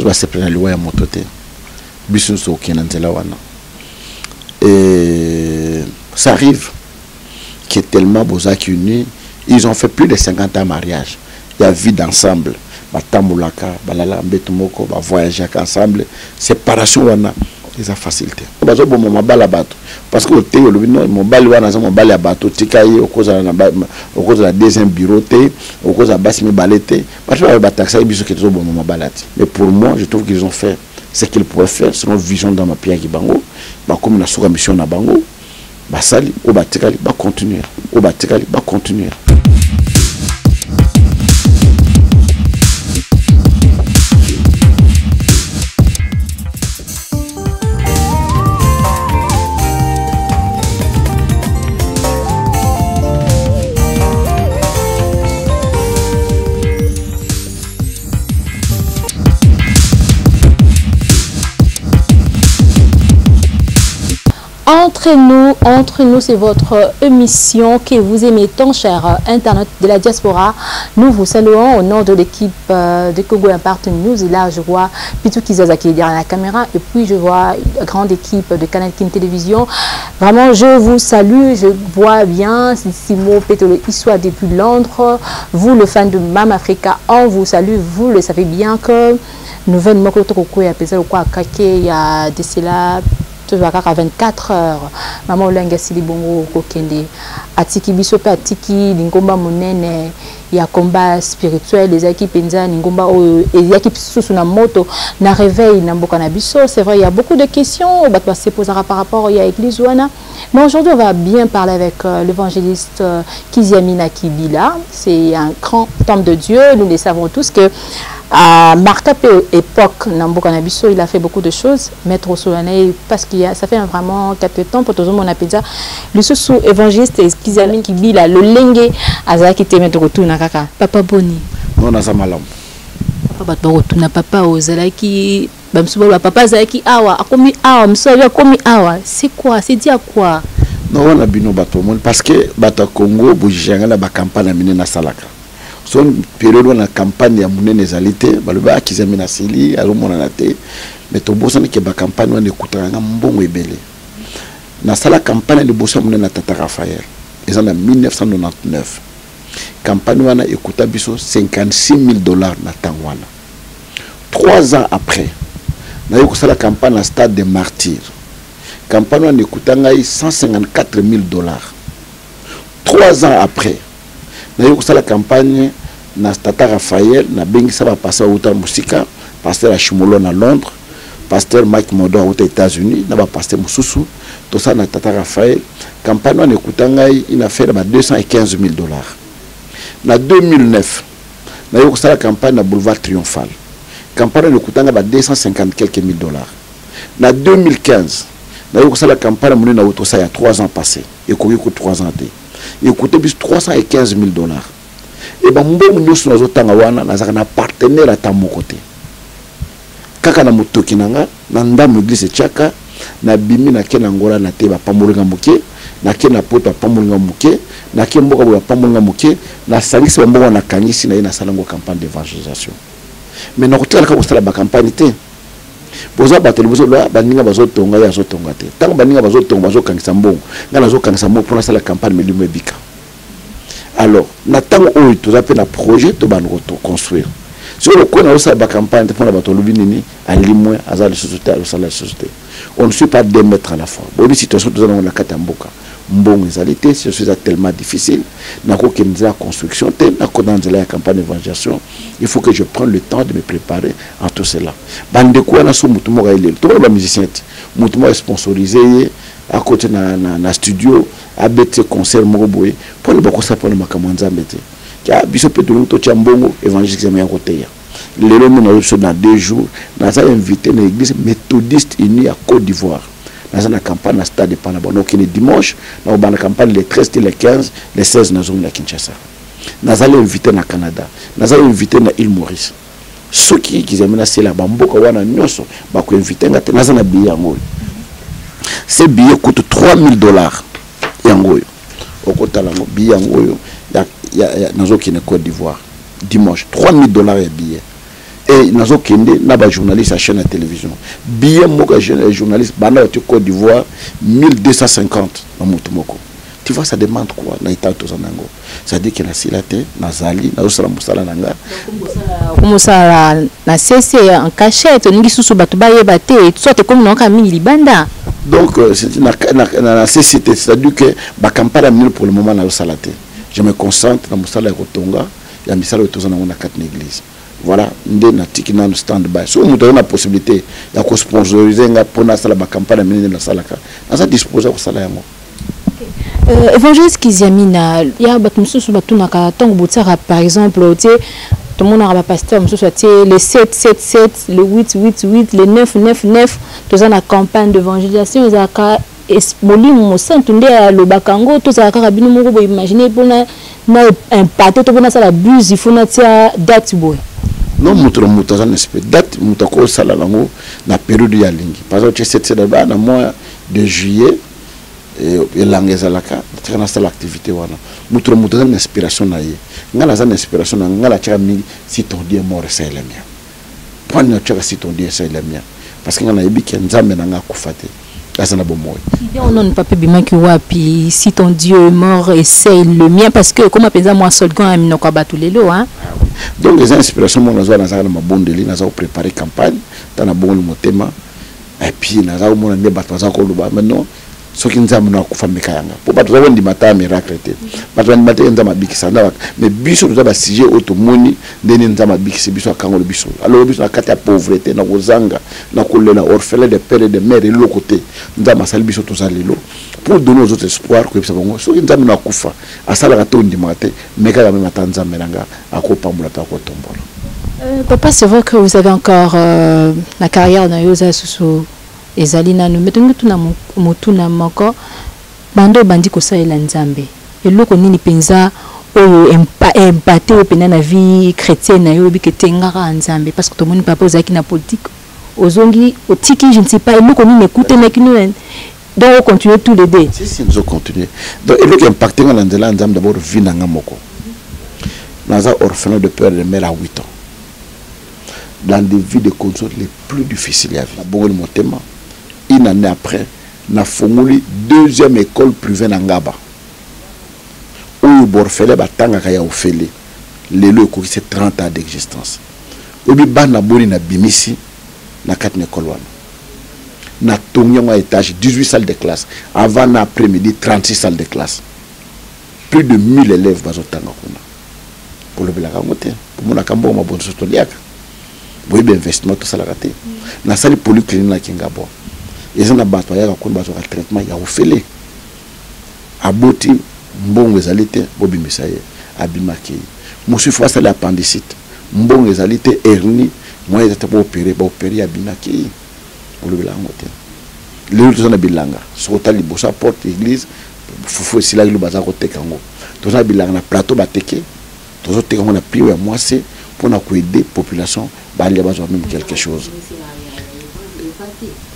va se prendre le ya motote biso so kenanzela wana et ça arrive que tellement bozaki unis, ils ont fait plus de 50 ans mariage. Il y a vie d'ensemble, batamulaka, balala mbeto moko, ba voyager ensemble, séparation wana, ils ont facilité. Bazo bon mabala bato parce que te le no mobali wana za mobali ya bato tikaye okoza na okoza la deuxième bureau te, okoza basi mi balete, parce que ba taxa biso ke zo bon mabalati. Mais pour moi, je trouve qu'ils ont fait ce qu'ils pouvaient faire selon vision dans ma pierre bango, ba comme na soka mission na bango. Basali, Obatikali, va continuer. Obatikali, va continuer. Entre nous, c'est votre émission que vous aimez tant, cher Internet de la diaspora. Nous vous saluons au nom de l'équipe de Congo Impact News. Et là, je vois Pitou Kizaza qui est derrière la caméra. Et puis, je vois une grande équipe de Canal King Télévision. Vraiment, je vous salue. Je vois bien Simo Pétole Issoua depuis Londres. Vous, le fan de Mam Africa, on vous salue. Vous le savez bien que nouvelle Mokoto Koko et Apesa Okwa Kake, il y a de cela. Toujours à 24 heures. Maman Olenga Silibongo Kokende. Atiki Bisope Atiki, Ningomba Monene, il y a combat spirituel, les équipes Penza, Ningomba, et les équipes Susuna Moto, na réveil, Namboka Nabiso. C'est vrai, il y a beaucoup de questions. On va se poser par rapport à l'église Ouana. Mais aujourd'hui, on va bien parler avec l'évangéliste Kiziamina Kibila. C'est un grand homme de Dieu. Nous le savons tous que à marqué époque, Namboka Nabiso, il a fait beaucoup de choses. Maître Solane, parce que ça fait vraiment quelques temps pour tout le monde a pizza. Le sous évangéliste Kiziamina Kibila, le lengue, Azaki te mettre retour na kaka. Papa Boni. Non, na malam. Papa ba retour na papa Ozalaki, bamsuba papa Zalaki awa, akomi awa, msoya akomi awa. C'est quoi? C'est dit à quoi? Non, on a bino bato monde parce que bata Congo bujanga na ba campagne mine na salaka. Son période na campagne ya munene ezalité baloba Kiziamina Sili alomona na te mais to bosana ke ba campagne wana ekutanga mbongo ebele na sala campagne de bossa munene na Tata Raphaël ils en a 1999 campagne wana ekuta biso $56 000 na tangwana 3 ans après na yo kusala campagne na stade des martyrs campagne wana ekutanga $154 000 3 ans après na yo kusala campagne na Tata Raphaël na bengi ça va passer au temps musika pasteur Ashimolo na Londres pasteur Mike Modo aux États-Unis na ba pasteur Mususu tout ça na Tata Raphaël campagne on ekutanga une affaire ba $215 000 na 2009 na yo kusala campagne na boulevard Triomphal campagne on ekutanga ba 250 quelques $1000 na 2015 na yo kusala campagne na auto ça il y a 3 ans passé et koki ko 3 ans té il coûtait bis $315 000 et ben mbongo nyusu nazo tanga wana nazaka na partenaire à mon côté kaka na mutoki nanga na ndamu église chaka na bimi na kena ngora na teba pamulinga muke na kena poto pamulinga muke na kemboka bo pamulinga muke na salisi mbongo na kanyisi na ina salango campagne d'évangélisation mais na kotala ka kosala ba campagne te boza bateli bozo la baninga bazo tonga ya zo tonga te tango baninga bazo tonga bazo kangisa mbongo ngana zo kangisa mbongo pour la campagne melimo ebika alors na tango oyo toza pe na projet to ban construire sur le coin de la campagne pour la batolubinini à limoué à la société à la société on ne suit pas 2 mètres à la fois bon situation nous avons la katamboka mbongo ezalité c'est tellement difficile na ko kenza construction te na ko dans la campagne d'évangélisation il faut que je prenne le temps de me préparer à tout cela bande ko na so mutumo ga ile to ba musicien mutumo sponsorisé à côté na studio à bête concert moko boye pour le bako ça pour le makamanza mbete ya biso pe to chambongo évangélique ya côté ya lelo nous sommes dans 2 jours nous avons invité l'église méthodiste unie à Côte d'Ivoire dans une campagne à stade de Panama donc le dimanche nous avons une campagne les 13 les 15 les 16 nous sommes à Kinshasa nous allons inviter na Canada nous allons inviter na île Maurice ceux qui amènent c'est la bamboka wana nyonso ba ko inviter ngate na za na billet yango ces billets coûtent $3 000 yango au kota lango billet yango ya nazo qui ne Côte d'Ivoire dimanche $3 000 ya billet et nazo kende na ba journaliste à chaîne de télévision bien moka journaliste bana au Côte d'Ivoire 1250 na mutumoko. Tu vois, ça demande quoi? Ça dit que la silate, na zali, na osala musala nanga. Comme ça, na cesse en cachette, on dit sous batuba yebate, soit comme non kami libanda. Donc c'est na cécité, c'est-à-dire que ba campagne pour le moment na osalate. Je me concentre na musala ya kotonga, ya misala otozana na quatre église. Voilà, ndé na tikina no stand by. So muto na possibilité ya ko sponsoriser nga pona sala ba campagne minene na salaka. Na ça disposer ko sala yango. Évangéliste Kiziamina, il y a par exemple, tout le monde a pasteur, le 7, 7, 7, le 8, 8, 8, le 9, 9, 9, tout ça, la campagne d'évangélisation, ils ont le bakango, tout ça, imaginer pour un pâté, pour la buse, il faut date boy. Non, muto ça n'espère date muto ko sala lango na période ya lingi. Par exemple, c'est na mois de juillet. Et l'angezalaka c'est l'activité wana muto une inspiration na ye ngala za inspiration na ngala tchaka mi si ton Dieu mort c'est le mien prendre tchaka si ton Dieu c'est le mien parce que ngala yebi ke nzambe na nga kufate azana bomoy on non papa bima ki wapi si ton Dieu est mort et c'est le mien parce que comme penza moi seul quand amino kwa batulelo hein. Donc les inspirations mon nazo na za na mabondeli nazo préparer campagne dans na bon motema et puis nazo mona ne batwaza ko luba maintenant ce qui nous a mené à faire des pour pas trouver des matins miracle pas trouver des matins nous a mabiki sana mais biso nous a bassigé automoni deni nous a mabiki c'est biso akango le biso alors biso na kati ya pauvreté na kozanga na kolela orphelin de père et de mère et l'autre côté nous a masali biso tous alelo pour donner aux autres espoir que ça bongo ce qui nous a mené à kufa asala ka tondi matin mais quand même matin nous a mené à kopambula ta ko tombola. Papa, c'est vrai que vous avez encore la carrière dans Yosa Susu et Zalina nous mettons tout na motuna moko bando bandi ko sa ela nzambe eloko nini penza o empaté o pena na vie chrétienne na yo bikete ngara nzambe parce que tout le monde papa ozaki na politique ozongi otiki je ne sais pas eloko nini écouter mais nous donc on continue tous les deux si nous continuer donc eloko impacté na nzela nzambe d'abord vie na ngamoko naza orphelin de père et de mère à 8 ans dans des vies de conditions les plus difficiles à vivre bon le motema. Une année après, na fongoli deuxième école privée na Ngaba. Où borfele batanga kaya ofele. Lelo ko c'est 30 ans d'existence. Obi bana boni na bimisi na 4 école wana. Na tongyanga étage 18 salles de classe. Avant na après-midi 36 salles de classe. Plus de 1000 élèves bazotanga kuna. Pour le bilaka ngote. Pour mon akambo ma bonne sotoliaka. Boye investissement tout ça la raté. Na salle polyclinique na Kingabo. Et ça n'a pas de traitement, il y a ofele. Aboti, mbongo ezalite, bobi misaye, abimaki. Monsieur face à l'appendicite. Mbongo ezalite, hernie, moi il était pour opérer, abimaki. Pour le bilangote. Les autres sont bilanga. Sota libosa porte église, fufu sila lu bazako tekango. Tous na bilanga na plateau bateke. Tous autres tekango na pied ya moissé pour na aider population, ba li bazo même quelque chose.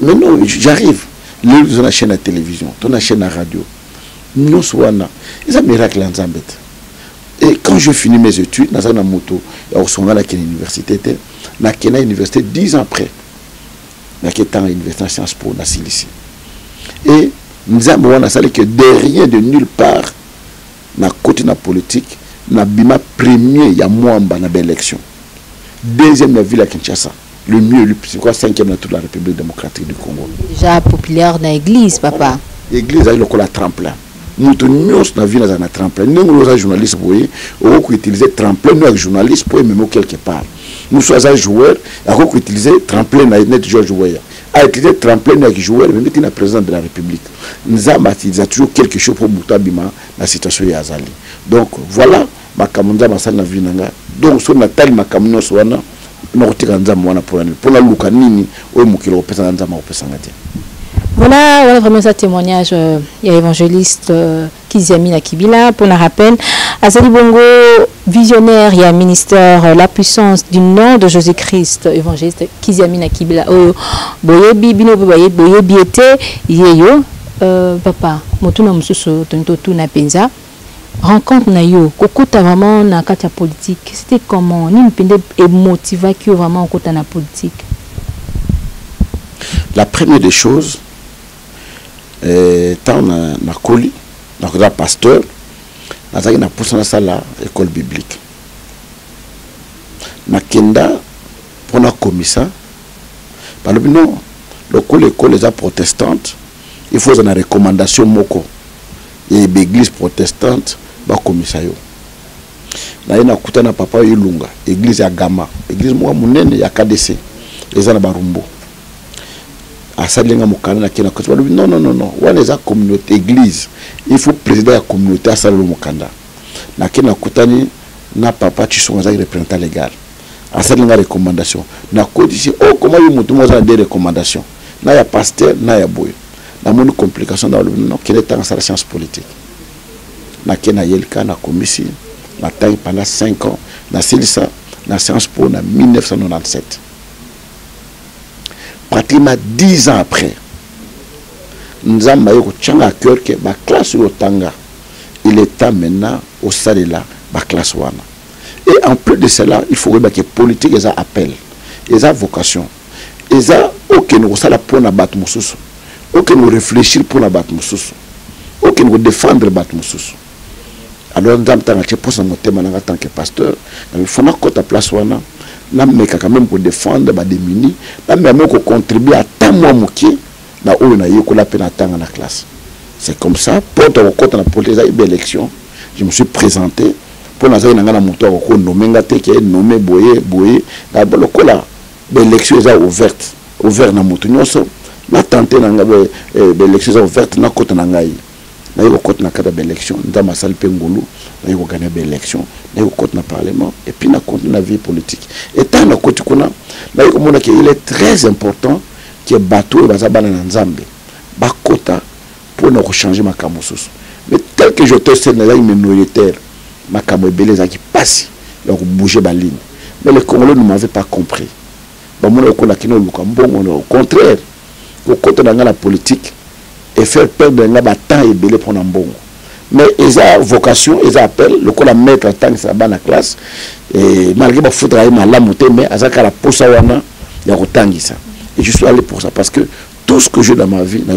Mais non, j'arrive. Là, on a une chaîne à télévision, on a une chaîne à radio. Nous sommes un miracle en Zambie. Et quand je finis mes études, dans une moto, on a à l'université, dans une université 10 ans après. Dans l'université de Sciences Po, dans Silici. Et nous avons que derrière de nulle part, dans le côté de la politique, nous avons premier, il y a moi dans l'élection. Deuxième, la ville à Kinshasa. Le mieux, c'est quoi, 5e dans toute la République démocratique du Congo. Déjà populaire dans l'église, papa. L'église a eu le tremplin. Nous avons dans la ville dans un tremplin. Nous sommes journalistes, vous voyez, on peut utiliser tremplin, nous sommes journalistes pour même quelque part. Nous sommes joueurs, on peut utiliser tremplin dans net George Weah. A utilisé tremplin dans les joueurs, mais maintenant le président de la République. Nous avons toujours quelque chose pour Moutabima dans la situation de Yazali. Donc voilà, ma camonda ma salle na vie nanga. Donc sur la taille ma camono soana. Voilà vraiment ce témoignage. Il y a évangéliste Kiziamina Kibila pour le rappel. Azali Bongo, visionnaire, il y a ministère la puissance du nom de Jésus-Christ, évangéliste Kiziamina Kibila. Boyebi bino boyebi était yeyo papa motuna mususu tonto tuna penza rencontre na yo kokota vraiment na kati politique, c'était comment ni mpende émotiva qui vraiment kokota na politique? La première des choses, tant na coli na pasteur nazaki na poussa na sala école biblique na kenda pour na commissaire par le non l'école les protestante il faut une recommandation moko et l'église protestante ba commissaire yo na ina kutana papa Ilunga église ya Gama église moi munene ya KDC ezana barumbo asalinga mukana na kina kotu non wana eza communauté église il faut président ya communauté asalo mukanda na kina kutani na papa Chisonga za représentant légal asalinga recommandation na kodisi oh comment yo mutu moza des recommandations na ya pasteur na ya boy na moni complication dans le non quelle est la science politique na kena yelka na commission na taille pendant 5 ans na silisa na science po na 1997 pratiquement 10 ans après nous avons eu à cœur que la classe au Tanga il est temps maintenant au Salela la classe wana et en plus de cela il faut que la politique ait appel ait vocation ait aucun nous ça la pour na battre mususu aucun nous réfléchir pour na battre mususu aucun nous défendre battre mususu alors nous avons tant pour ça en tant que pasteur il faut na côté place wana na meka quand même pour défendre ba démunis na même pour contribuer à tant moi moki na oyo na yeko la peine atanga na classe c'est comme ça pour te côté na politique une élection je me suis présenté pour na zana na moto ko nommer ngate qui est nommé boye na lokola l'élection est ouverte na moto nyonso na tenter na ngabe l'élection est ouverte na côté na ngai na yeko côté na kata d'élection ndama sal pengulu na yeko gagner l'élection na yeko côté na parlement et puis na continuer la vie politique et tant na côté kuna na yeko mona que il est très important que bateau bazabana na nzambe bakota pour nous changer ma kamosusu mais tel que je te sais na une minoritaire ma kamo beleza qui passe il faut bouger ba ligne mais les Congolais ne m'avaient pas compris ba mona ko la kino lukambo au contraire au côté dans la politique et faire perdre un temps et belé pour un bon mais ils ont vocation ils appellent le la mettre en tant que ça dans la classe et malgré ba foutre ay malamuté mais azaka la posa wana ya kotangisa et je suis allé pour ça parce que tout ce que j'ai dans ma vie dans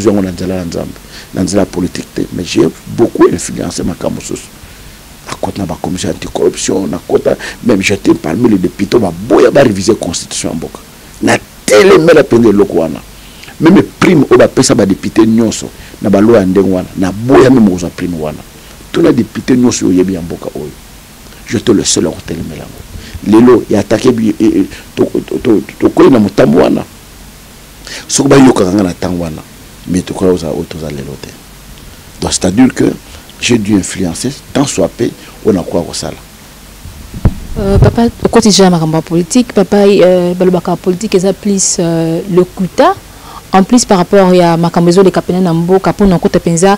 la politique mais j'ai beaucoup influencé ma camosus à côté de la commission anticorruption à côté même j'étais parmi les députés ba boya ba réviser constitution boka na télé mais la peine de lokwana même prime au bapesa ba député nyonso na ba loi ndengwana na boya même aux prime wana tous les députés nyonso yebi mboka oyo j'étais le seul à hôtel melango lelo ya attaqué to ko na mutambo wana ce que yo kanga na tangwana mais to ko aux autres lelo te donc c'est-à-dire que j'ai dû influencer tant soit peu on a quoi au sala papa au quotidien ma politique papa balobaka politique ça plus le kuta en plus par rapport à makambezo de kapena na mboka pour nakota penza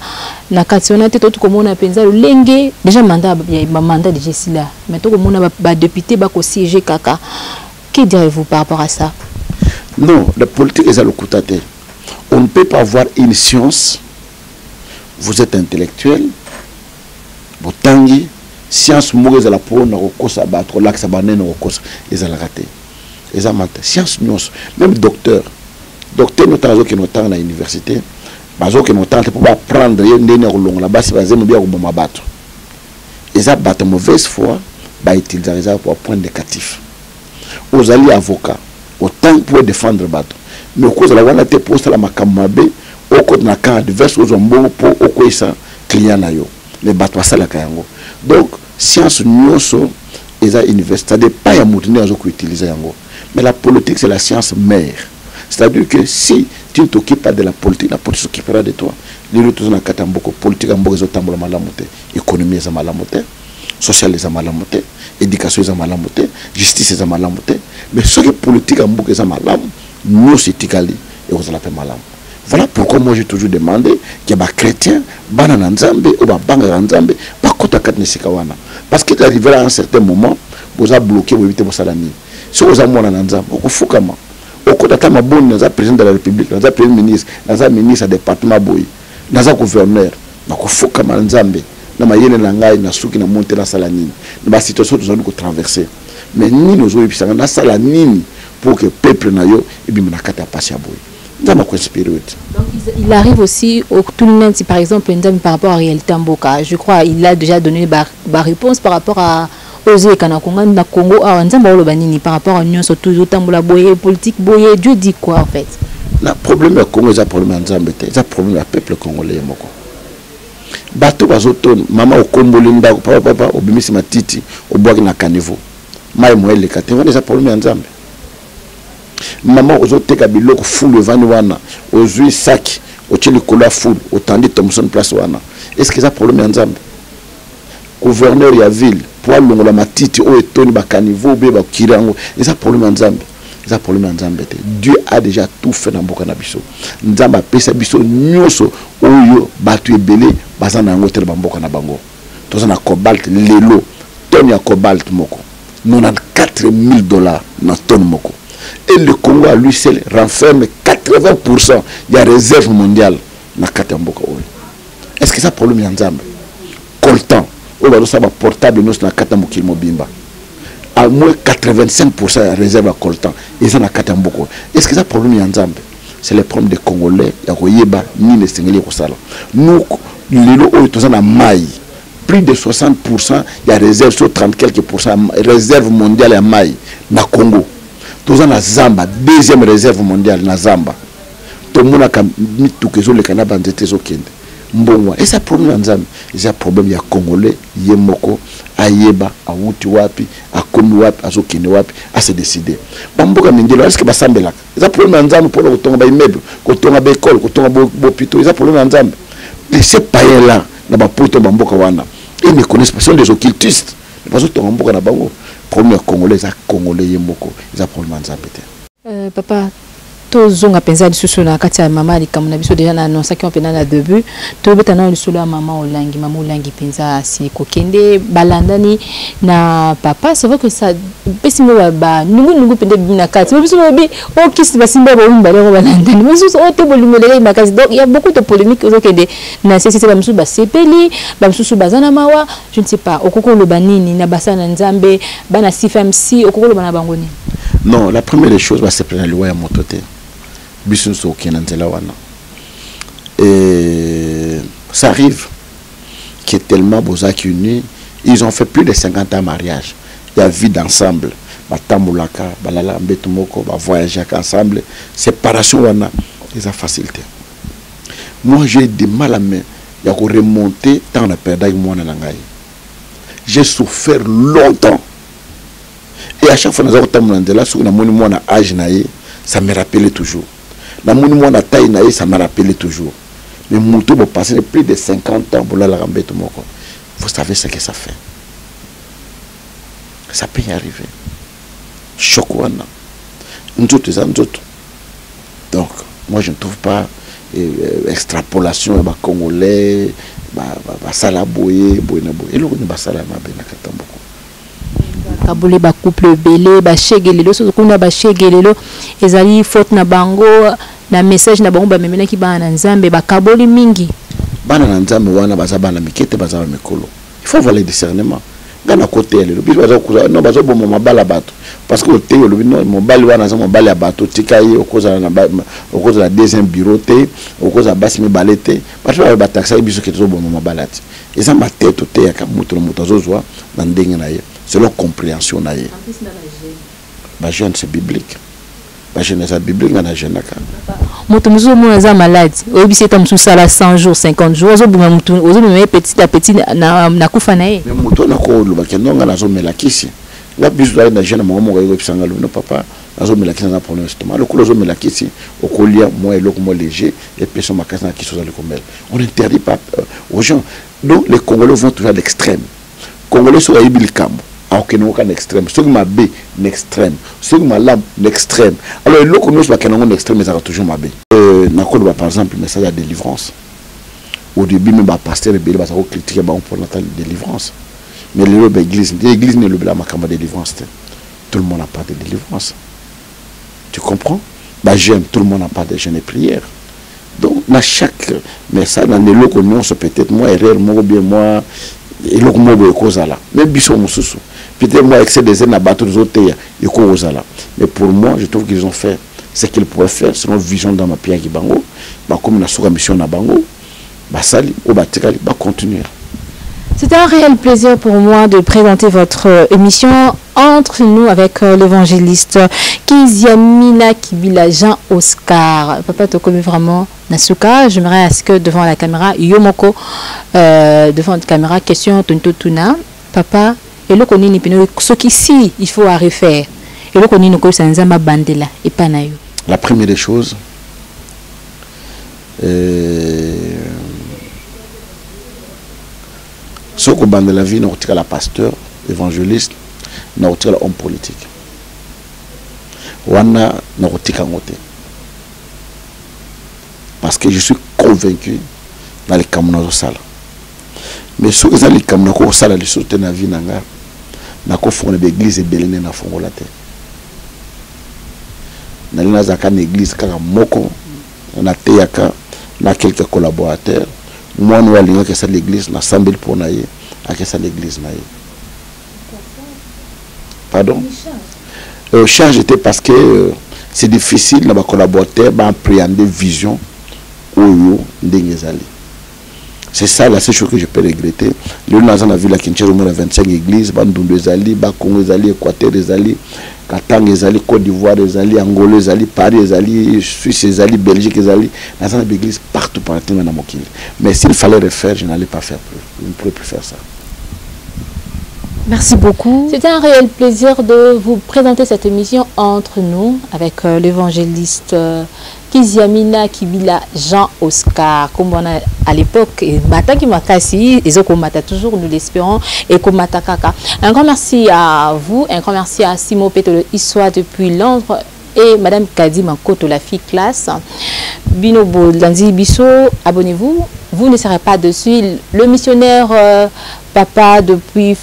na kationa te tout comme on a penza lenge déjà mandat de Jesila mais tout comme on a ba député ba ko siéger kaka que direz-vous par rapport à ça? Non, la politique est à l'okutate. On ne peut pas avoir une science. Vous êtes intellectuel. Botangi science mauvaise à la peau na kosa ba trop lax abané na kosa ils la raté. Ils ont maté science news même docteur notamment qui notant à l'université bazo qui notant pour prendre ndene rolong là bas basé mo bien ko boma bato. Ils ont battu mauvaise foi ba utiliser ça pour point négatif. Aux alliés avocats autant pour défendre bato mais cause la wana te poste la makamabe au côté na cas adverse aux ombo pour au koisa client na yo les bato sala kayango donc science nyonso eza université de pas ya mutune azo ko utiliser yango mais la politique c'est la science mère c'est-à-dire que si tu ne t'occupes pas de la politique s'occupera de toi les autres na katamboko politique ambo zo tambola malamote économie za malamote social za malamote éducation za malamote justice za malamote mais ce que politique ambo za malam nous c'est tikali et vous la paix malam. Voilà pourquoi moi j'ai toujours demandé qu'il y a des chrétiens, banana nzambe ou banga nzambe, pas kota katne sikawana. Parce qu'il arrivera à un certain moment, vous avez bloqué, vous évitez vos salami. Si vous avez mon nzambe, vous fukama. Au côté de ma bonne, nous avons président de la République, nous avons premier ministre, nous avons ministre du département boy, nous avons gouverneur, nous fukama nzambe, na mayele na ngai na suki na monter na sala nini na situation nous allons traverser mais ni nous autres bisanga na sala nini pour que peuple na yo ebima na kata passer boy nzamba ko inspiré. Donc il arrive aussi au tout le monde si par exemple par rapport à réalité Mboka, je crois il a déjà donné ba réponse par rapport à Osé Kanakonga na Congo a nzamba oloba nini par rapport à nyonso toujours tambola boye politique boye Dieu dit quoi en fait. Le problème est Congo, c'est un problème nzambete, c'est un problème du peuple congolais moko. Bato bazoton mama okombolinda papa obimisi matiti obwaki na caniveau. Mai moelle katenga c'est un problème nzambe. Maman ozoteka biloko full vani wana ozui sac otili kola full otandi Thomson place wana. Est-ce que c'est un problème nzambe? Gouverneur ya ville pour longola matiti o etoni ba caniveau be ba kirango, c'est un problème nzambe. C'est un problème nzambe. Dieu a déjà tout fait dans Mboka na biso. Nzamba pesa biso nyoso oyo batu ebele bazana yango tel ba Mboka na bango. Toza na cobalt lelo tonne ya cobalt moko. $94,000 na tonne moko. Et le Congo à lui seul renferme 80% de la réserve mondiale na kata Mboka oyo. Est-ce que ça problème ya nzambe? Coltan o ba ça ba portable nos na kata mokili mobimba. À moins 85% de réserve à coltan. Et ça n'a qu'à Tamboko. Est-ce que ça problème en Zambie? C'est le problème des Congolais. Il y a Koyeba, ni les Sénégalais au Sala. Nous, les lots où à maille. Plus de 60% il y a réserve sur 30 quelques pourcents. Réserve mondiale à maille. Na Congo. Tous en Zamba. Deuxième réserve mondiale na Zamba. Tout le monde a mis tout que les Canadiens étaient au Kende. Mbongwa. Et ça problème en Zambie. Et ça problème il y a Congolais, Yemoko. Ayeba awuti wapi akomi wapi azokene wapi a se décider bamboka mindelo est-ce que basambela ça problème nzambe pour kotonga ba immeuble kotonga ba école kotonga bo pito ça problème nzambe mais c'est pas là na ba poto bamboka wana ils ne connaissent pas, sont des occultistes pas autant mboka na bango problème congolais ça congolais yemboko ça problème nzambe papa tozonga penza lisusu na kati ya mama likamuna biso déjà na annonce qui on pena na début to betana lisusu la mama olangi penza si kokende balandani na papa c'est vrai que ça pesimo ba nungu pende bina kati biso bi o kisi basimba ba umba lero balandani biso o te bolimolele na kati donc il y a beaucoup de polémiques okende na c'est ba msu ba sepeli ba msu bazana mawa je ne sais pas okoko lo banini na basana nzambe bana CFMC okoko lo bana bangoni. Non, la première des choses c'est prendre la loi à mototé. Et ça arrive que tellement Bozaki unis, ils ont fait plus de 50 ans de mariage. Il y a vie d'ensemble. Batamulaka, balala mbetumoko, ba voyager ensemble. Séparation wana, ils ont facilité. Moi j'ai du mal à me remonter tant la perdre avec moi na ngai. J'ai souffert longtemps. Et à chaque fois nous avons tamulandela sur na moni moi na âge naé, ça me rappelait toujours. La monument na taille naé, ça m'a rappelé toujours. Mais Moutou va passer plus de 50 ans pour la ramber tout mon corps. Vous savez ce que ça fait. Ça peut y arriver. Choc wana. Donc, moi je ne trouve pas extrapolation à Congolais, Salaboye, Boyenabo. Et l'autre n'est Salama Benakatamboko. Kabule ba couple belé ba chegelelo so kuna ba chegelelo ezali faute na bango na message na bango ba memena ki bana nzambe ba kaboli mingi bana na nzambe wana baza bana mikete baza ba mikolo. Il faut avoir le discernement ngana côté le biso baza kuza no bazo bomo mabala bato parce que o te lo bino mobali wana za mobali ya bato tikai okoza na okoza la deuxième bureau te okoza basi mi balete bato ba taxa biso ke zo bomo mabalati eza ma tête te ya ka muto muto zozwa na ndenge na ye. C'est leur compréhension. La jeune, c'est biblique. La jeune, c'est biblique. La jeune, c'est malade. Obi c'est comme ça là 100 jours, 50 jours. Ozo petit à petit na kufa na ye. Mais muto na ko lo bakendo ngana zo melakisi. La biso na jeune mo mo ko pisanga lo papa. Nazo melakisi na problème justement. Le ko zo melakisi au colia moi eloko mo léger et personne makasa na kiso za le komel. On n'interdit pas aux gens. Donc les Congolais vont toujours à l'extrême. Congolais sont à Ibilikambo. Alors que nous sommes en extrême. Ceux qui m'ont bé, en extrême. Ceux qui m'ont l'âme, en extrême. Alors, l'eau que nous sommes en extrême, mais ça va toujours m'abbé. Par exemple, le message de délivrance. Au début, même le pasteur rebelle, ça va critiquer pour la délivrance. Mais l'église n'est pas la délivrance. Tout le monde n'a pas de délivrance. Tu comprends? Jeûne, tout le monde n'a pas de jeûne et prière. Donc, na chaque message dans les locaux non peut-être moi erreur moi bien moi et loko mo boye kozala même biso mususu peut-être moi excès des na bateau des autres et kozala mais pour moi je trouve qu'ils ont fait ce qu'ils pouvaient faire selon vision dans ma pierre bango ba comme na soka mission na bango ba sali ou ba tikali ba continuer. C'est un réel plaisir pour moi de présenter votre émission Entre nous avec l'évangéliste Kiziamina Kibila Jean Oscar. Papa te connais vraiment Nasuka. J'aimerais à ce que devant la caméra, Yomoko, devant la caméra, question Tuntotuna. Papa, et le connaît Nipino, ce qu'ici il faut à refaire. Et le connaît Noko Sanzama Bandela et Panayo. La première des choses, ce qu'on bande la vie, nous la pasteur, évangéliste, nous homme politique. Wana nous parce que je suis convaincu dans les camerounais au sala. Mais ceux qui ont les camerounais au sala, les soutiens de la vie, n'a qu'au fond de l'église et belé n'a fond la terre. N'a pas zaka l'église car moko na teyaka na quelques collaborateurs. Moi nous allons que ça l'église na 100 000 pour naïe à que ça l'église naïe. Pardon? Charge était parce que c'est difficile na ba collaborateur ba appréhender vision ou ndengezali. C'est ça la seule chose que je peux regretter. Le naza na ville à Kinshasa au moins 25 églises, Bandundu ezali, Bakongo ezali, Équateur ezali, Katanga ezali, Côte d'Ivoire ezali, Angola ezali, Paris ezali, Suisse ezali, Belgique ezali, naza na églises partout partout dans mokili. Mais s'il fallait refaire, je n'allais pas faire plus. Je ne pourrais plus faire ça. Merci beaucoup. C'était un réel plaisir de vous présenter cette émission Entre nous avec l'évangéliste Kiziamina Kibila Jean Oscar. Comme on a à l'époque, Mata Kimakasi, ils ont combattu toujours, nous l'espérons, et Komata Kaka. Un grand merci à vous, un grand merci à Simon Petolo Issoa depuis Londres et Madame Kadi Mankoto, la fille classe. Binobo Lanzi Bisso, abonnez-vous, vous ne serez pas dessus. Le missionnaire Papa depuis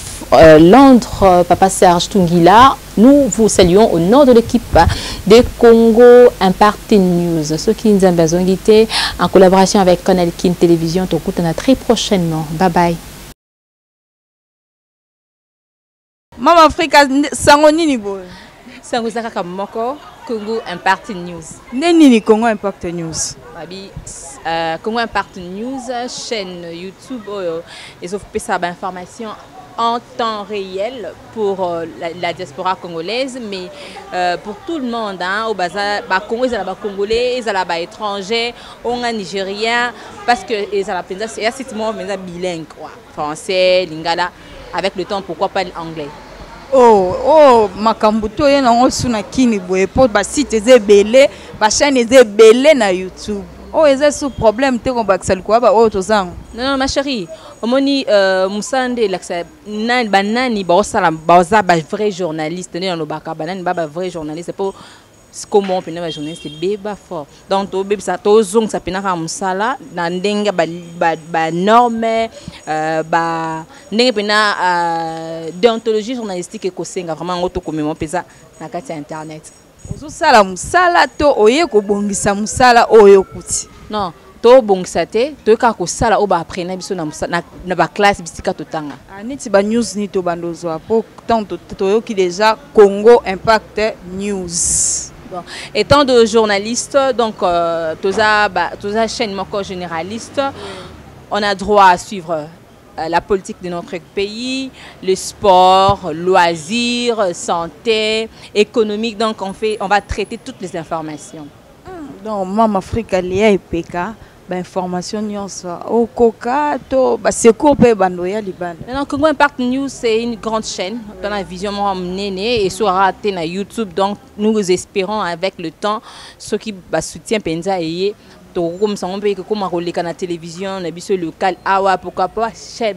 Londres, Papa Serge Tungila, nous vous saluons au nom de l'équipe de Congo Impact News. Ceux qui nous ont besoin d'être en collaboration avec Canal Kin Télévision, on écoute très prochainement. Bye bye. Mama Africa, Sangoni Nibo. Sangozaka Kamoko, Congo Impact News. Neni Congo Impact News. Babi, Congo Impact News, chaîne YouTube, ils offrent ça d'informations en temps réel pour la diaspora congolaise, mais pour tout le monde, hein, au bazar, Congo, ils ont Congolais, ils ont étrangers, on a Nigériens, parce que ils ont c'est bilingue, quoi, français, lingala, avec le temps, pourquoi pas l'anglais. Oh, makambuto ye na ngosuna kini boye po ba site ezebele, ba chaîne ezebele na YouTube. Oh, est-ce sous problème te ko baksal ko ba auto sang. Non, ma chérie, omoni musande laksa nan banani ba osala ba oza ba vrai journaliste ne no baka banani ba vrai journaliste pour comment on peut être journaliste beba fort. Donc to beba ça to zong ça pena ka musala na ndenga ba norme ba ndenga pena déontologie journalistique et kosenga vraiment ngoto komemo pesa na kati internet. Ozosala musala to oye ko bongisa musala oyo kuti. Non, to bongisa te to ka ko sala o ba aprena biso na ba classe bisika totanga. Niti ba news ni to bandozo po tant to yo ki déjà Congo Impact News. Bon. Étant de journaliste, donc toza chaîne moko généraliste, on a droit à suivre la politique de notre pays, le sport, loisirs, santé, économique. Donc on va traiter toutes les informations. Donc Mama Africa lié PK, information au coca to secours pe bandoya liban. Non, Congo Impact News c'est une grande chaîne dans la vision néné et sera na YouTube. Donc nous espérons avec le temps ceux qui soutiennent Penza et comme ça on peut que comme on la télévision na biso local awa pourquoi pas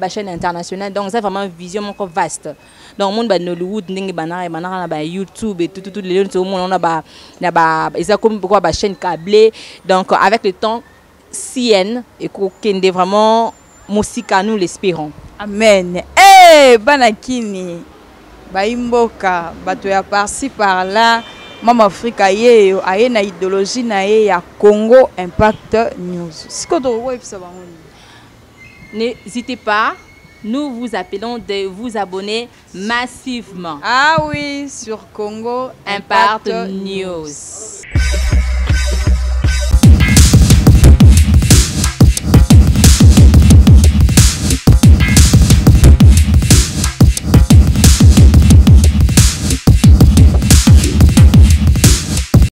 chaîne internationale. Donc c'est vraiment une vision encore vaste. Donc monde ba Hollywood ndenge banana na ba YouTube et tout les gens on a ils comme pourquoi ba chaîne câblée. Donc avec le temps CN et Kende vraiment musica nous l'espérons. Amen. Banakini baimboka bato ya par-ci par là Mama Africa ye aye na idéologie na ye ya Congo Impact News. N'hésitez pas, nous vous appelons de vous abonner massivement. Ah oui, sur Congo Impact News.